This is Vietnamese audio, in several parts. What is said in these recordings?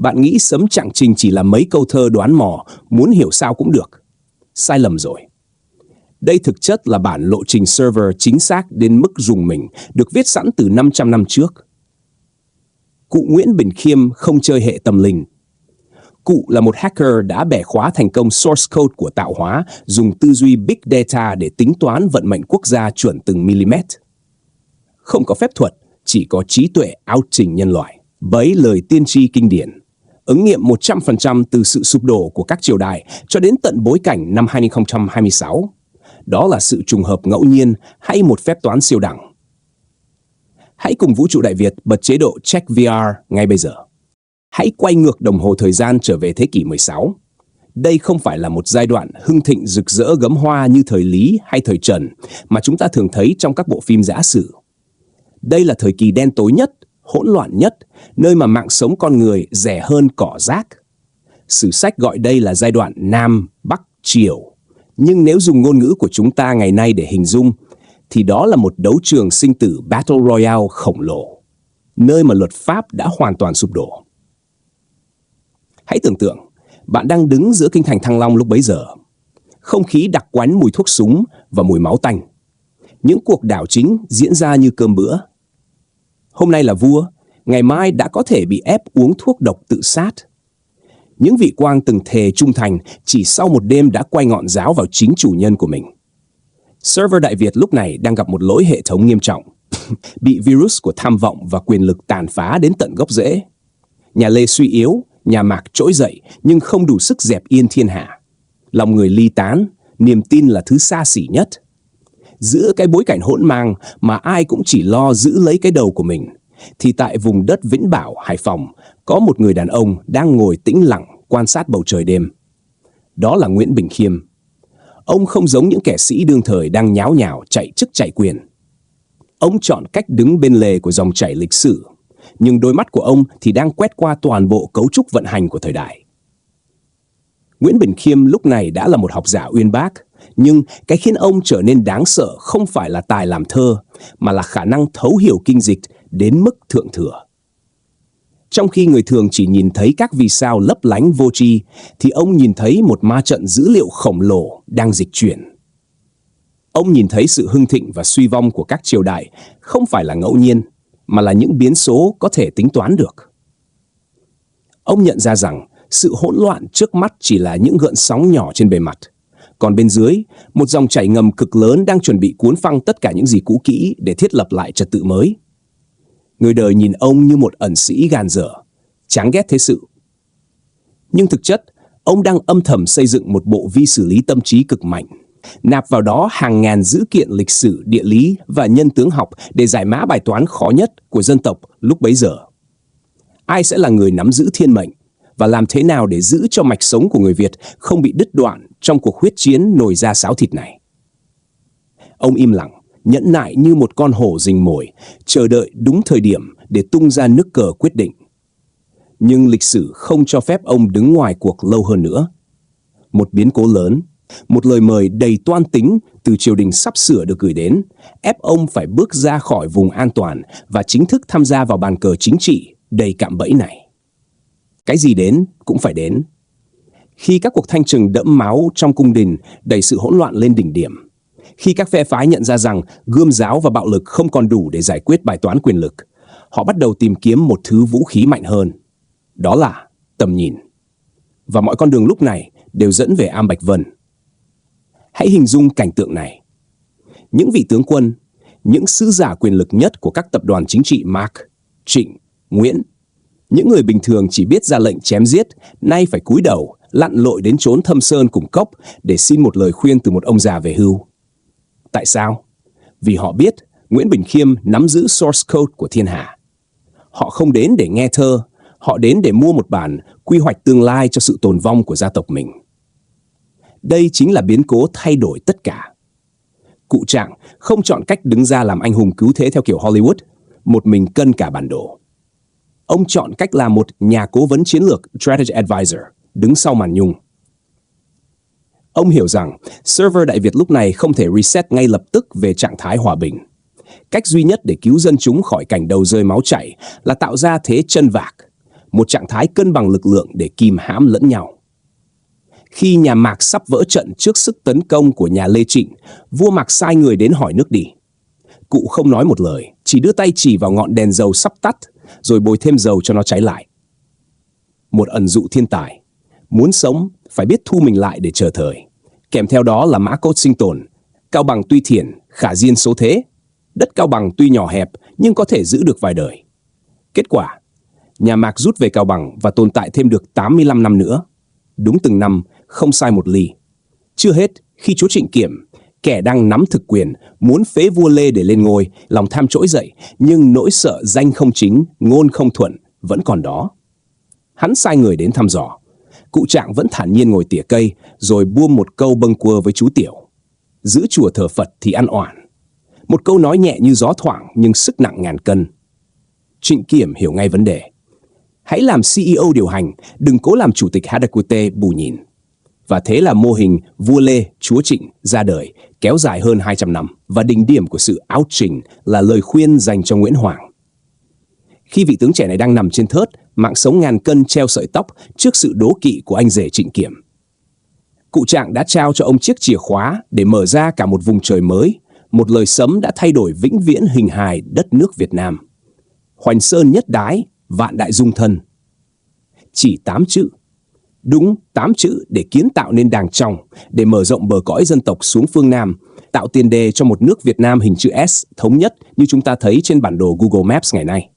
Bạn nghĩ sấm trạng trình chỉ là mấy câu thơ đoán mò, muốn hiểu sao cũng được. Sai lầm rồi. Đây thực chất là bản lộ trình server chính xác đến mức rùng mình, được viết sẵn từ 500 năm trước. Cụ Nguyễn Bỉnh Khiêm không chơi hệ tâm linh. Cụ là một hacker đã bẻ khóa thành công source code của tạo hóa, dùng tư duy Big Data để tính toán vận mệnh quốc gia chuẩn từng mm. Không có phép thuật, chỉ có trí tuệ áo trình nhân loại. Bấy lời tiên tri kinh điển, ứng nghiệm 100% từ sự sụp đổ của các triều đại cho đến tận bối cảnh năm 2026. Đó là sự trùng hợp ngẫu nhiên hay một phép toán siêu đẳng? Hãy cùng Vũ trụ Đại Việt bật chế độ Check VR ngay bây giờ. Hãy quay ngược đồng hồ thời gian trở về thế kỷ 16. Đây không phải là một giai đoạn hưng thịnh rực rỡ gấm hoa như thời Lý hay thời Trần mà chúng ta thường thấy trong các bộ phim dã sử. Đây là thời kỳ đen tối nhất, hỗn loạn nhất, nơi mà mạng sống con người rẻ hơn cỏ rác. Sử sách gọi đây là giai đoạn Nam, Bắc, Triều. Nhưng nếu dùng ngôn ngữ của chúng ta ngày nay để hình dung, thì đó là một đấu trường sinh tử Battle Royale khổng lồ, nơi mà luật pháp đã hoàn toàn sụp đổ. Hãy tưởng tượng, bạn đang đứng giữa kinh thành Thăng Long lúc bấy giờ. Không khí đặc quánh mùi thuốc súng và mùi máu tanh. Những cuộc đảo chính diễn ra như cơm bữa. Hôm nay là vua, ngày mai đã có thể bị ép uống thuốc độc tự sát. Những vị quan từng thề trung thành chỉ sau một đêm đã quay ngọn giáo vào chính chủ nhân của mình. Server Đại Việt lúc này đang gặp một lỗi hệ thống nghiêm trọng, bị virus của tham vọng và quyền lực tàn phá đến tận gốc rễ. Nhà Lê suy yếu, nhà Mạc trỗi dậy nhưng không đủ sức dẹp yên thiên hạ. Lòng người ly tán, niềm tin là thứ xa xỉ nhất. Giữa cái bối cảnh hỗn mang mà ai cũng chỉ lo giữ lấy cái đầu của mình, thì tại vùng đất Vĩnh Bảo, Hải Phòng, có một người đàn ông đang ngồi tĩnh lặng quan sát bầu trời đêm. Đó là Nguyễn Bỉnh Khiêm. Ông không giống những kẻ sĩ đương thời đang nháo nhào chạy chức chạy quyền. Ông chọn cách đứng bên lề của dòng chảy lịch sử, nhưng đôi mắt của ông thì đang quét qua toàn bộ cấu trúc vận hành của thời đại. Nguyễn Bỉnh Khiêm lúc này đã là một học giả uyên bác, nhưng cái khiến ông trở nên đáng sợ không phải là tài làm thơ, mà là khả năng thấu hiểu kinh dịch đến mức thượng thừa. Trong khi người thường chỉ nhìn thấy các vì sao lấp lánh vô tri, thì ông nhìn thấy một ma trận dữ liệu khổng lồ đang dịch chuyển. Ông nhìn thấy sự hưng thịnh và suy vong của các triều đại không phải là ngẫu nhiên, mà là những biến số có thể tính toán được. Ông nhận ra rằng sự hỗn loạn trước mắt chỉ là những gợn sóng nhỏ trên bề mặt, còn bên dưới, một dòng chảy ngầm cực lớn đang chuẩn bị cuốn phăng tất cả những gì cũ kỹ để thiết lập lại trật tự mới. Người đời nhìn ông như một ẩn sĩ gàn dở, chán ghét thế sự. Nhưng thực chất, ông đang âm thầm xây dựng một bộ vi xử lý tâm trí cực mạnh, nạp vào đó hàng ngàn dữ kiện lịch sử, địa lý và nhân tướng học để giải mã bài toán khó nhất của dân tộc lúc bấy giờ. Ai sẽ là người nắm giữ thiên mệnh, và làm thế nào để giữ cho mạch sống của người Việt không bị đứt đoạn trong cuộc huyết chiến nồi da sáo thịt này? Ông im lặng, nhẫn nại như một con hổ rình mồi, chờ đợi đúng thời điểm để tung ra nước cờ quyết định. Nhưng lịch sử không cho phép ông đứng ngoài cuộc lâu hơn nữa. Một biến cố lớn, một lời mời đầy toan tính từ triều đình sắp sửa được gửi đến, ép ông phải bước ra khỏi vùng an toàn và chính thức tham gia vào bàn cờ chính trị đầy cạm bẫy này. Cái gì đến cũng phải đến. Khi các cuộc thanh trừng đẫm máu trong cung đình đẩy sự hỗn loạn lên đỉnh điểm, khi các phe phái nhận ra rằng gươm giáo và bạo lực không còn đủ để giải quyết bài toán quyền lực, họ bắt đầu tìm kiếm một thứ vũ khí mạnh hơn. Đó là tầm nhìn. Và mọi con đường lúc này đều dẫn về Am Bạch Vân. Hãy hình dung cảnh tượng này. Những vị tướng quân, những sứ giả quyền lực nhất của các tập đoàn chính trị Mạc, Trịnh, Nguyễn, những người bình thường chỉ biết ra lệnh chém giết, nay phải cúi đầu, lặn lội đến chốn thâm sơn cùng cốc để xin một lời khuyên từ một ông già về hưu. Tại sao? Vì họ biết Nguyễn Bỉnh Khiêm nắm giữ source code của thiên hạ. Họ không đến để nghe thơ, họ đến để mua một bản quy hoạch tương lai cho sự tồn vong của gia tộc mình. Đây chính là biến cố thay đổi tất cả. Cụ Trạng không chọn cách đứng ra làm anh hùng cứu thế theo kiểu Hollywood, một mình cân cả bản đồ. Ông chọn cách làm một nhà cố vấn chiến lược, strategy advisor, đứng sau màn nhung. Ông hiểu rằng server Đại Việt lúc này không thể reset ngay lập tức về trạng thái hòa bình. Cách duy nhất để cứu dân chúng khỏi cảnh đầu rơi máu chảy là tạo ra thế chân vạc, một trạng thái cân bằng lực lượng để kìm hãm lẫn nhau. Khi nhà Mạc sắp vỡ trận trước sức tấn công của nhà Lê Trịnh, vua Mạc sai người đến hỏi nước đi. Cụ không nói một lời, chỉ đưa tay chỉ vào ngọn đèn dầu sắp tắt, rồi bồi thêm dầu cho nó cháy lại. Một ẩn dụ thiên tài, muốn sống phải biết thu mình lại để chờ thời. Kèm theo đó là mã cốt sinh tồn, Cao Bằng tuy thiện, khả diên số thế. Đất Cao Bằng tuy nhỏ hẹp nhưng có thể giữ được vài đời. Kết quả, nhà Mạc rút về Cao Bằng và tồn tại thêm được 85 năm nữa. Đúng từng năm, không sai một ly. Chưa hết, khi chúa Trịnh Kiểm, kẻ đang nắm thực quyền, muốn phế vua Lê để lên ngôi, lòng tham trỗi dậy, nhưng nỗi sợ danh không chính, ngôn không thuận vẫn còn đó. Hắn sai người đến thăm dò. Cụ Trạng vẫn thản nhiên ngồi tỉa cây, rồi buông một câu bâng quơ với chú Tiểu. Giữ chùa thờ Phật thì ăn oản. Một câu nói nhẹ như gió thoảng nhưng sức nặng ngàn cân. Trịnh Kiểm hiểu ngay vấn đề. Hãy làm CEO điều hành, đừng cố làm chủ tịch Hadaquete bù nhìn. Và thế là mô hình vua Lê, chúa Trịnh ra đời, kéo dài hơn 200 năm. Và đỉnh điểm của sự áo trình là lời khuyên dành cho Nguyễn Hoàng. Khi vị tướng trẻ này đang nằm trên thớt, mạng sống ngàn cân treo sợi tóc trước sự đố kỵ của anh rể Trịnh Kiểm. Cụ Trạng đã trao cho ông chiếc chìa khóa để mở ra cả một vùng trời mới, một lời sấm đã thay đổi vĩnh viễn hình hài đất nước Việt Nam. Hoành sơn nhất đái, vạn đại dung thân. Chỉ 8 chữ. Đúng 8 chữ để kiến tạo nên Đàng Trong, để mở rộng bờ cõi dân tộc xuống phương Nam, tạo tiền đề cho một nước Việt Nam hình chữ S thống nhất như chúng ta thấy trên bản đồ Google Maps ngày nay.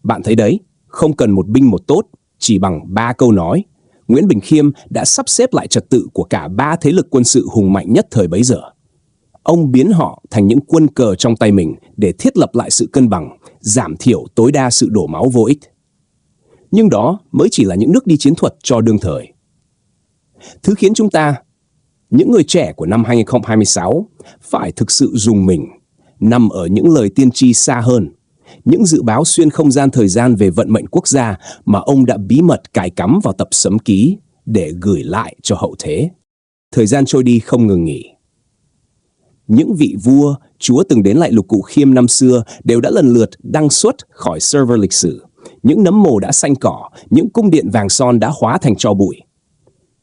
Bạn thấy đấy, không cần một binh một tốt, chỉ bằng 3 câu nói, Nguyễn Bình Khiêm đã sắp xếp lại trật tự của cả 3 thế lực quân sự hùng mạnh nhất thời bấy giờ. Ông biến họ thành những quân cờ trong tay mình để thiết lập lại sự cân bằng, giảm thiểu tối đa sự đổ máu vô ích. Nhưng đó mới chỉ là những nước đi chiến thuật cho đương thời. Thứ khiến chúng ta, những người trẻ của năm 2026, phải thực sự rùng mình, nằm ở những lời tiên tri xa hơn, những dự báo xuyên không gian thời gian về vận mệnh quốc gia mà ông đã bí mật cài cắm vào tập sấm ký để gửi lại cho hậu thế. Thời gian trôi đi không ngừng nghỉ. Những vị vua, chúa từng đến lại Lục Cụ Khiêm năm xưa đều đã lần lượt đăng xuất khỏi server lịch sử. Những nấm mồ đã xanh cỏ, những cung điện vàng son đã hóa thành tro bụi.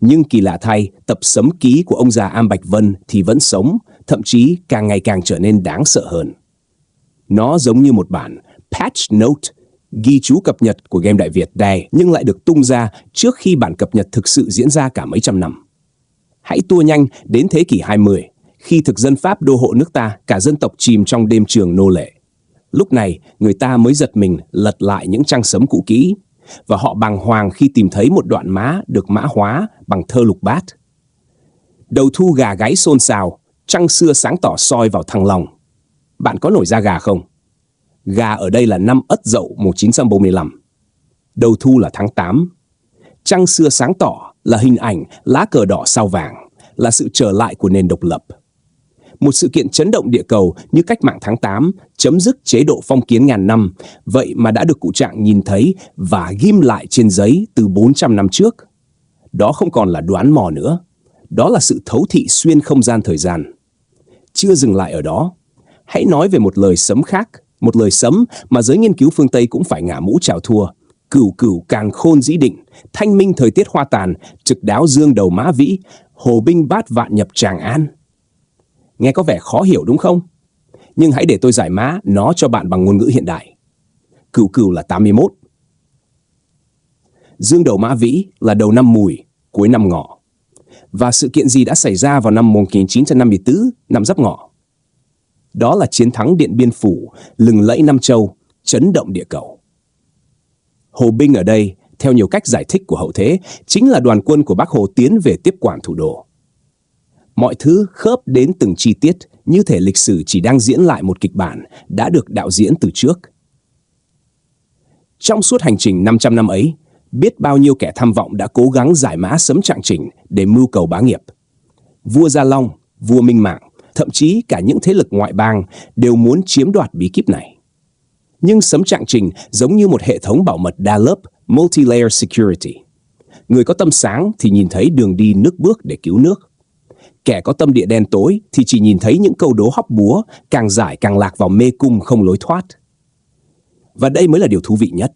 Nhưng kỳ lạ thay, tập sấm ký của ông già Am Bạch Vân thì vẫn sống, thậm chí càng ngày càng trở nên đáng sợ hơn. Nó giống như một bản patch note, ghi chú cập nhật của game Đại Việt đây, nhưng lại được tung ra trước khi bản cập nhật thực sự diễn ra cả mấy trăm năm. Hãy tua nhanh đến thế kỷ 20, khi thực dân Pháp đô hộ nước ta, cả dân tộc chìm trong đêm trường nô lệ. Lúc này, người ta mới giật mình lật lại những trang sấm cũ kỹ, và họ bàng hoàng khi tìm thấy một đoạn má được mã hóa bằng thơ Lục Bát. Đầu thu gà gáy xôn xao, trăng xưa sáng tỏ soi vào Thăng Long. Bạn có nổi da gà không? Gà ở đây là năm Ất Dậu 1945. Đầu thu là tháng 8. Trăng xưa sáng tỏ là hình ảnh lá cờ đỏ sao vàng, là sự trở lại của nền độc lập. Một sự kiện chấn động địa cầu như cách mạng tháng 8, chấm dứt chế độ phong kiến ngàn năm, vậy mà đã được Cụ Trạng nhìn thấy và ghim lại trên giấy từ 400 năm trước. Đó không còn là đoán mò nữa, đó là sự thấu thị xuyên không gian thời gian. Chưa dừng lại ở đó, hãy nói về một lời sấm khác, một lời sấm mà giới nghiên cứu phương Tây cũng phải ngả mũ chào thua. Cửu cửu càn khôn dĩ định, thanh minh thời tiết hoa tàn, trực đáo dương đầu mã vĩ, hồ binh bát vạn nhập Tràng An. Nghe có vẻ khó hiểu đúng không? Nhưng hãy để tôi giải mã nó cho bạn bằng ngôn ngữ hiện đại. Cửu cửu là 81. Dương đầu mã vĩ là đầu năm Mùi, cuối năm Ngọ. Và sự kiện gì đã xảy ra vào năm 1954, năm Giáp Ngọ? Đó là chiến thắng Điện Biên Phủ, lừng lẫy Nam Châu, chấn động địa cầu. Hồ binh ở đây, theo nhiều cách giải thích của hậu thế, chính là đoàn quân của Bác Hồ tiến về tiếp quản thủ đô. Mọi thứ khớp đến từng chi tiết, như thể lịch sử chỉ đang diễn lại một kịch bản đã được đạo diễn từ trước. Trong suốt hành trình 500 năm ấy, biết bao nhiêu kẻ tham vọng đã cố gắng giải mã sấm trạng trình để mưu cầu bá nghiệp. Vua Gia Long, vua Minh Mạng, thậm chí cả những thế lực ngoại bang đều muốn chiếm đoạt bí kíp này. Nhưng sấm trạng trình giống như một hệ thống bảo mật đa lớp, multi-layer security. Người có tâm sáng thì nhìn thấy đường đi nước bước để cứu nước. Kẻ có tâm địa đen tối thì chỉ nhìn thấy những câu đố hóc búa, càng giải càng lạc vào mê cung không lối thoát. Và đây mới là điều thú vị nhất.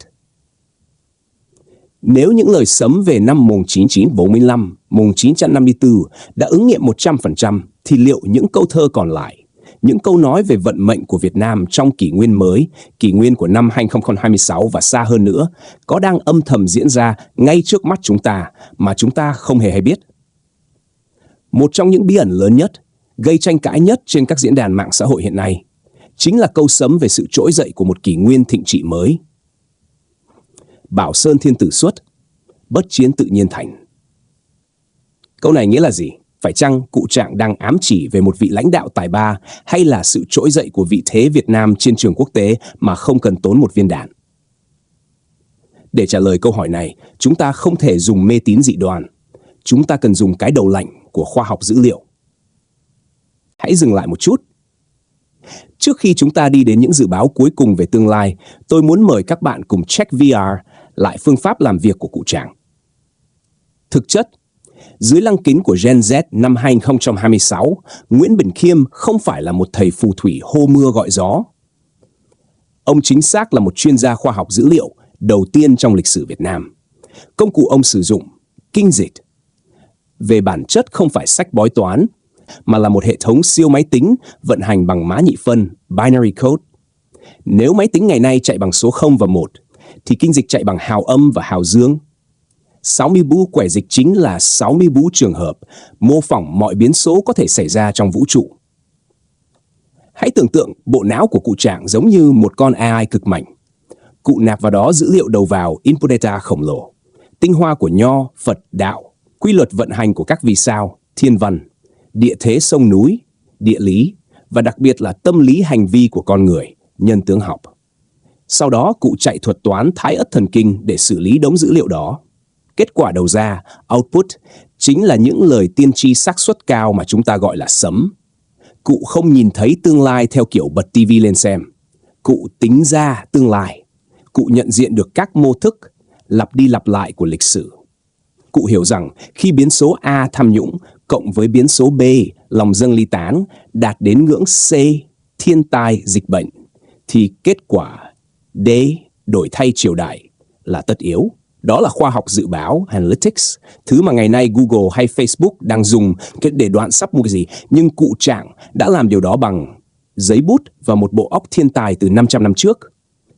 Nếu những lời sấm về năm 1945, 1954 đã ứng nghiệm 100%, thì liệu những câu thơ còn lại, những câu nói về vận mệnh của Việt Nam trong kỷ nguyên mới, kỷ nguyên của năm 2026 và xa hơn nữa, có đang âm thầm diễn ra ngay trước mắt chúng ta mà chúng ta không hề hay biết? Một trong những bí ẩn lớn nhất, gây tranh cãi nhất trên các diễn đàn mạng xã hội hiện nay, chính là câu sấm về sự trỗi dậy của một kỷ nguyên thịnh trị mới. Bảo sơn thiên tử xuất, bất chiến tự nhiên thành. Câu này nghĩa là gì? Phải chăng cụ Trạng đang ám chỉ về một vị lãnh đạo tài ba hay là sự trỗi dậy của vị thế Việt Nam trên trường quốc tế mà không cần tốn một viên đạn? Để trả lời câu hỏi này, chúng ta không thể dùng mê tín dị đoan. Chúng ta cần dùng cái đầu lạnh của khoa học dữ liệu. Hãy dừng lại một chút. Trước khi chúng ta đi đến những dự báo cuối cùng về tương lai, tôi muốn mời các bạn cùng check VR lại phương pháp làm việc của cụ Trạng. Thực chất, dưới lăng kính của Gen Z năm 2026, Nguyễn Bỉnh Khiêm không phải là một thầy phù thủy hô mưa gọi gió. Ông chính xác là một chuyên gia khoa học dữ liệu đầu tiên trong lịch sử Việt Nam. Công cụ ông sử dụng, kinh dịch, về bản chất không phải sách bói toán, mà là một hệ thống siêu máy tính vận hành bằng mã nhị phân, binary code. Nếu máy tính ngày nay chạy bằng số 0 và 1, thì kinh dịch chạy bằng hào âm và hào dương. 60 quẻ dịch chính là 60 trường hợp, mô phỏng mọi biến số có thể xảy ra trong vũ trụ. Hãy tưởng tượng bộ não của cụ Trạng giống như một con AI cực mạnh. Cụ nạp vào đó dữ liệu đầu vào input data khổng lồ, tinh hoa của Nho, Phật, Đạo, quy luật vận hành của các vì sao, thiên văn, địa thế sông núi, địa lý và đặc biệt là tâm lý hành vi của con người, nhân tướng học. Sau đó cụ chạy thuật toán thái ất thần kinh để xử lý đống dữ liệu đó. Kết quả đầu ra, output, chính là những lời tiên tri xác suất cao mà chúng ta gọi là sấm. Cụ không nhìn thấy tương lai theo kiểu bật TV lên xem. Cụ tính ra tương lai. Cụ nhận diện được các mô thức, lặp đi lặp lại của lịch sử. Cụ hiểu rằng khi biến số A tham nhũng cộng với biến số B lòng dâng ly tán đạt đến ngưỡng C thiên tai dịch bệnh, thì kết quả D đổi thay triều đại là tất yếu. Đó là khoa học dự báo, analytics, thứ mà ngày nay Google hay Facebook đang dùng để đoán sắp mua cái gì. Nhưng cụ Trạng đã làm điều đó bằng giấy bút và một bộ óc thiên tài từ 500 năm trước.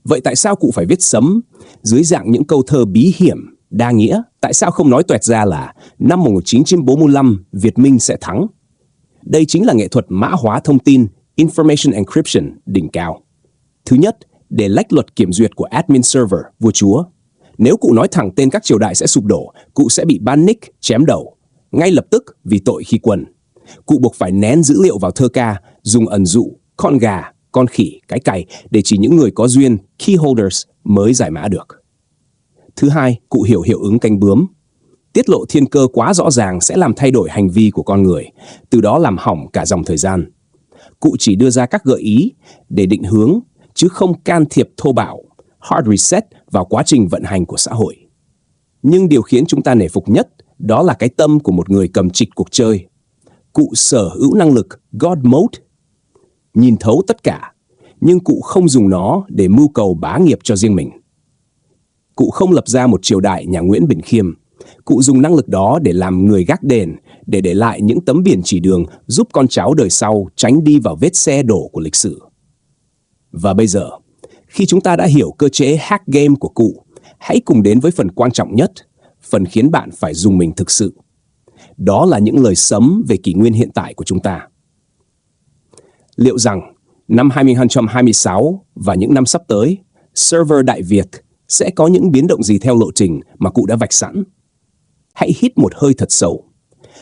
Vậy tại sao cụ phải viết sấm dưới dạng những câu thơ bí hiểm, đa nghĩa? Tại sao không nói toẹt ra là năm 1945 Việt Minh sẽ thắng? Đây chính là nghệ thuật mã hóa thông tin, information encryption đỉnh cao. Thứ nhất, để lách luật kiểm duyệt của admin server, vua chúa. Nếu cụ nói thẳng tên các triều đại sẽ sụp đổ, cụ sẽ bị ban nick chém đầu, ngay lập tức vì tội khi quân. Cụ buộc phải nén dữ liệu vào thơ ca, dùng ẩn dụ, con gà, con khỉ, cái cày để chỉ những người có duyên, keyholders mới giải mã được. Thứ hai, cụ hiểu hiệu ứng cánh bướm. Tiết lộ thiên cơ quá rõ ràng sẽ làm thay đổi hành vi của con người, từ đó làm hỏng cả dòng thời gian. Cụ chỉ đưa ra các gợi ý để định hướng, chứ không can thiệp thô bạo, hard reset vào quá trình vận hành của xã hội. Nhưng điều khiến chúng ta nể phục nhất đó là cái tâm của một người cầm trịch cuộc chơi. Cụ sở hữu năng lực God Mode, nhìn thấu tất cả, nhưng cụ không dùng nó để mưu cầu bá nghiệp cho riêng mình. Cụ không lập ra một triều đại nhà Nguyễn Bỉnh Khiêm. Cụ dùng năng lực đó để làm người gác đền, để lại những tấm biển chỉ đường giúp con cháu đời sau tránh đi vào vết xe đổ của lịch sử. Và bây giờ, khi chúng ta đã hiểu cơ chế hack game của cụ, hãy cùng đến với phần quan trọng nhất, phần khiến bạn phải rùng mình thực sự. Đó là những lời sấm về kỷ nguyên hiện tại của chúng ta. Liệu rằng năm 2026 và những năm sắp tới, server Đại Việt sẽ có những biến động gì theo lộ trình mà cụ đã vạch sẵn? Hãy hít một hơi thật sâu,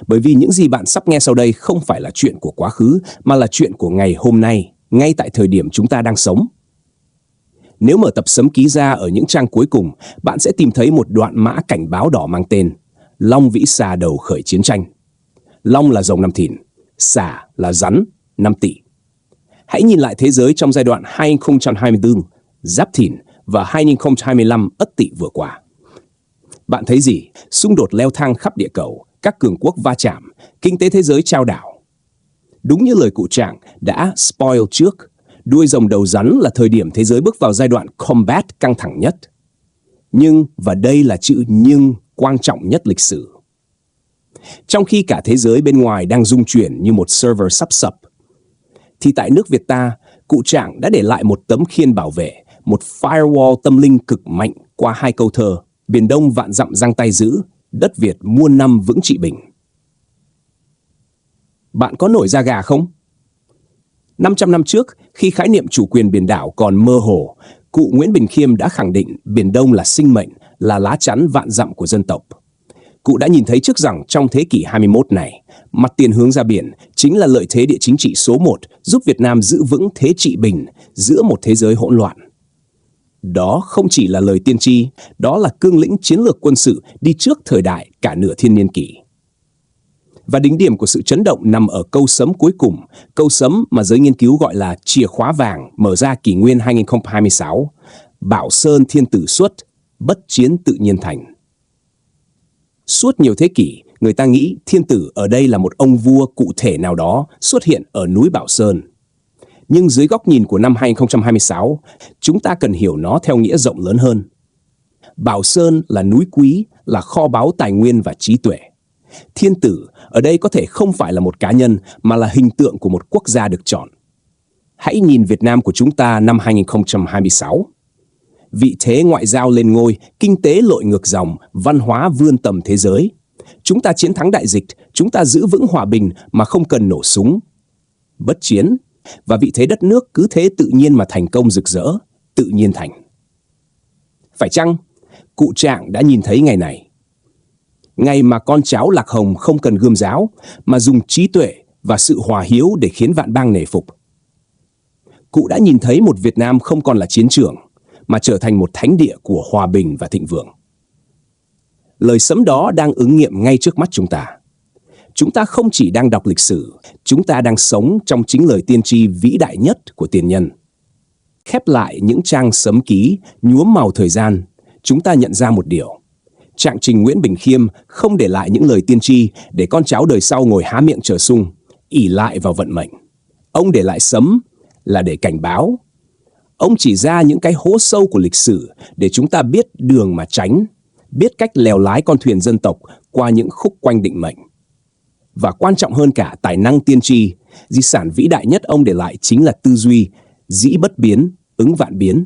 bởi vì những gì bạn sắp nghe sau đây không phải là chuyện của quá khứ, mà là chuyện của ngày hôm nay, ngay tại thời điểm chúng ta đang sống. Nếu mở tập sấm ký ra ở những trang cuối cùng, bạn sẽ tìm thấy một đoạn mã cảnh báo đỏ mang tên Long Vĩ Xà đầu khởi chiến tranh. Long là rồng năm Thìn, Xà là rắn năm Tỵ. Hãy nhìn lại thế giới trong giai đoạn 2024, Giáp Thìn và 2025 Ất Tỵ vừa qua. Bạn thấy gì? Xung đột leo thang khắp địa cầu, các cường quốc va chạm, kinh tế thế giới chao đảo. Đúng như lời cụ Trạng đã spoil trước, Đuôi rồng đầu rắn là thời điểm thế giới bước vào giai đoạn combat căng thẳng nhất. Nhưng, và đây là chữ nhưng quan trọng nhất lịch sử. Trong khi cả thế giới bên ngoài đang rung chuyển như một server sắp sập, thì tại nước Việt ta, cụ Trạng đã để lại một tấm khiên bảo vệ, một firewall tâm linh cực mạnh qua hai câu thơ: Biển Đông vạn dặm giang tay giữ, đất Việt muôn năm vững trị bình. Bạn có nổi da gà không? 500 năm trước, khi khái niệm chủ quyền biển đảo còn mơ hồ, cụ Nguyễn Bỉnh Khiêm đã khẳng định Biển Đông là sinh mệnh, là lá chắn vạn dặm của dân tộc. Cụ đã nhìn thấy trước rằng trong thế kỷ 21 này, mặt tiền hướng ra biển chính là lợi thế địa chính trị số 1 giúp Việt Nam giữ vững thế trị bình giữa một thế giới hỗn loạn. Đó không chỉ là lời tiên tri, đó là cương lĩnh chiến lược quân sự đi trước thời đại cả nửa thiên niên kỷ. Và đỉnh điểm của sự chấn động nằm ở câu sấm cuối cùng, câu sấm mà giới nghiên cứu gọi là chìa khóa vàng mở ra kỷ nguyên 2026, Bảo Sơn thiên tử xuất, bất chiến tự nhiên thành. Suốt nhiều thế kỷ, người ta nghĩ thiên tử ở đây là một ông vua cụ thể nào đó xuất hiện ở núi Bảo Sơn. Nhưng dưới góc nhìn của năm 2026, chúng ta cần hiểu nó theo nghĩa rộng lớn hơn. Bảo Sơn là núi quý, là kho báu tài nguyên và trí tuệ. Thiên tử ở đây có thể không phải là một cá nhân mà là hình tượng của một quốc gia được chọn. Hãy nhìn Việt Nam của chúng ta năm 2026. Vị thế ngoại giao lên ngôi, kinh tế lội ngược dòng, văn hóa vươn tầm thế giới. Chúng ta chiến thắng đại dịch, chúng ta giữ vững hòa bình mà không cần nổ súng. Bất chiến, và vị thế đất nước cứ thế tự nhiên mà thành công rực rỡ, tự nhiên thành. Phải chăng, cụ Trạng đã nhìn thấy ngày này? Ngày mà con cháu Lạc Hồng không cần gươm giáo, mà dùng trí tuệ và sự hòa hiếu để khiến vạn bang nể phục. Cụ đã nhìn thấy một Việt Nam không còn là chiến trường, mà trở thành một thánh địa của hòa bình và thịnh vượng. Lời sấm đó đang ứng nghiệm ngay trước mắt chúng ta. Chúng ta không chỉ đang đọc lịch sử, chúng ta đang sống trong chính lời tiên tri vĩ đại nhất của tiền nhân. Khép lại những trang sấm ký, nhuốm màu thời gian, chúng ta nhận ra một điều. Trạng trình Nguyễn Bỉnh Khiêm không để lại những lời tiên tri để con cháu đời sau ngồi há miệng chờ sung, ỷ lại vào vận mệnh. Ông để lại sấm là để cảnh báo. Ông chỉ ra những cái hố sâu của lịch sử để chúng ta biết đường mà tránh, biết cách lèo lái con thuyền dân tộc qua những khúc quanh định mệnh. Và quan trọng hơn cả tài năng tiên tri, di sản vĩ đại nhất ông để lại chính là tư duy, dĩ bất biến, ứng vạn biến.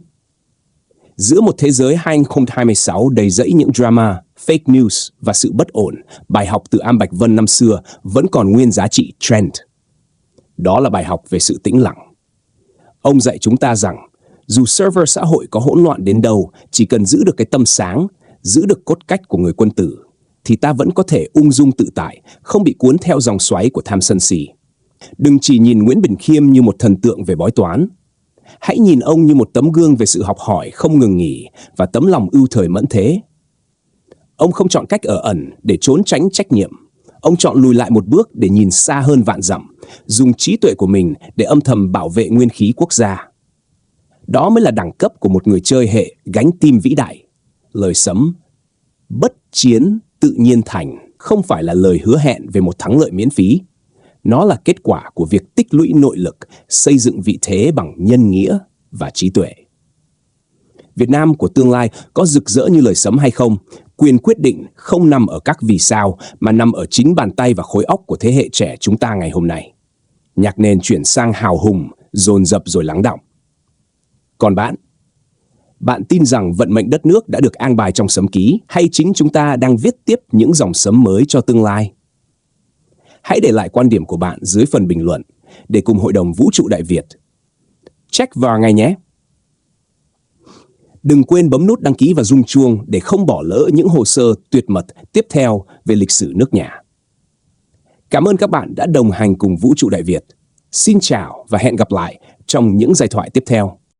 Giữa một thế giới 2026 đầy rẫy những drama, fake news và sự bất ổn, bài học từ Am Bạch Vân năm xưa vẫn còn nguyên giá trị trend. Đó là bài học về sự tĩnh lặng. Ông dạy chúng ta rằng, dù server xã hội có hỗn loạn đến đâu, chỉ cần giữ được cái tâm sáng, giữ được cốt cách của người quân tử, thì ta vẫn có thể ung dung tự tại, không bị cuốn theo dòng xoáy của tham sân si. Đừng chỉ nhìn Nguyễn Bỉnh Khiêm như một thần tượng về bói toán. Hãy nhìn ông như một tấm gương về sự học hỏi không ngừng nghỉ và tấm lòng ưu thời mẫn thế. Ông không chọn cách ở ẩn để trốn tránh trách nhiệm. Ông chọn lùi lại một bước để nhìn xa hơn vạn dặm, dùng trí tuệ của mình để âm thầm bảo vệ nguyên khí quốc gia. Đó mới là đẳng cấp của một người chơi hệ gánh tim vĩ đại. Lời sấm, bất chiến tự nhiên thành, không phải là lời hứa hẹn về một thắng lợi miễn phí. Nó là kết quả của việc tích lũy nội lực, xây dựng vị thế bằng nhân nghĩa và trí tuệ. Việt Nam của tương lai có rực rỡ như lời sấm hay không, quyền quyết định không nằm ở các vì sao mà nằm ở chính bàn tay và khối óc của thế hệ trẻ chúng ta ngày hôm nay. Nhạc nền chuyển sang hào hùng, dồn dập rồi lắng đọng. Còn bạn tin rằng vận mệnh đất nước đã được an bài trong sấm ký hay chính chúng ta đang viết tiếp những dòng sấm mới cho tương lai? Hãy để lại quan điểm của bạn dưới phần bình luận để cùng Hội đồng Vũ trụ Đại Việt check vào ngay nhé. Đừng quên bấm nút đăng ký và rung chuông để không bỏ lỡ những hồ sơ tuyệt mật tiếp theo về lịch sử nước nhà. Cảm ơn các bạn đã đồng hành cùng Vũ trụ Đại Việt. Xin chào và hẹn gặp lại trong những giai thoại tiếp theo.